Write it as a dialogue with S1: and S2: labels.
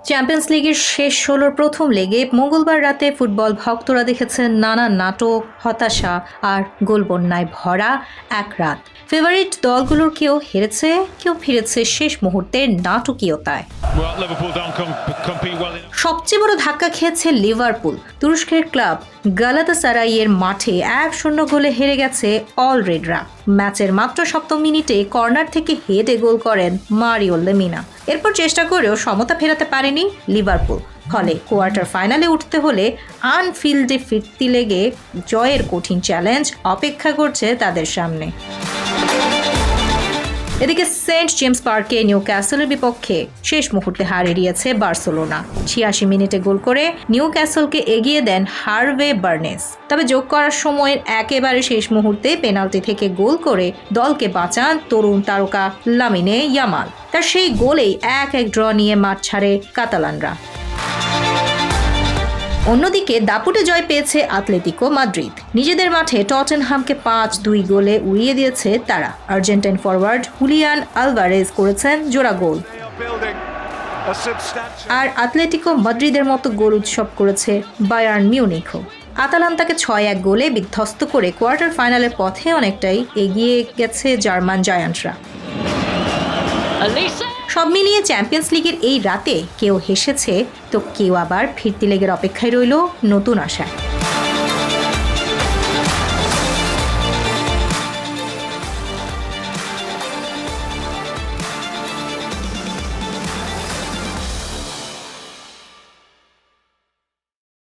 S1: Champions লিগের শেষ ১৬ প্রথম লেগে মঙ্গলবার রাতে ফুটবল ভক্তরা দেখেছেন নানা নাটক, হতাশা আর গোলবন্যায় ভরা এক রাত। ফেভারিট দলগুলোর কেউ হেরেছে, কেউ ফিরেছে শেষ মুহূর্তের নাটকীয়তায়। সবচেয়ে বড় ধাক্কা খেয়েছে লিভারপুল। তুরস্কের ক্লাব গালাতাসারাইয়ের মাঠে ১-০ গোলে হেরে গেছে অল রেডরা। ম্যাচের মাত্র ৭০ মিনিটে কর্নার থেকে হেডে গোল করেন মারিও লেমিনা। এরপর চেষ্টা করেও সমতা ফেরাতে পারেনি লিভারপুল। ফলে কোয়ার্টার ফাইনালে উঠতে হলে আনফিল্ডে ফিরতি লেগে জয়ের কঠিন চ্যালেঞ্জ অপেক্ষা করছে তাদের সামনে। এদিকে সেন্ট জেমস পার্কে নিউক্যাসলের বিপক্ষে শেষ মুহূর্তে হার এড়িয়েছে বার্সেলোনা। ৮৬ মিনিটে গোল করে নিউক্যাসলকে এগিয়ে দেন হার্ভে বার্নেস। তবে যোগ করার সময়ের একেবারে শেষ মুহূর্তে পেনাল্টি থেকে গোল করে দলকে বাঁচান তরুণ তারকা লামিনে ইয়ামাল। তার সেই গোলেই ১-১ ড্র নিয়ে মাঠ ছাড়ে কাতালানরা। অন্যদিকে দাপুটে জয় পেয়েছে আতলেতিকো মাদ্রিদ। নিজেদের মাঠে টটেনহামকে ৫-২ গোলে উড়িয়ে দিয়েছে তারা। আর্জেন্টাইন ফরওয়ার্ড হুলিয়ান আলভারেজ করেছেন জোড়া গোল। আর আতলেতিকো মাদ্রিদের মতো গোল উৎসব করেছে বায়ার্ন মিউনিখও। আতালান্তাকে ৬-১ গোলে বিধ্বস্ত করে কোয়ার্টার ফাইনালের পথে অনেকটাই এগিয়ে গেছে জার্মান জায়ান্টরা। সব মিলিয়ে চ্যাম্পিয়ন্স লিগের এই রাতে কেউ হেসেছে তো কেউ আবার ফিরতি লেগের অপেক্ষায় রইল নতুন আশায়।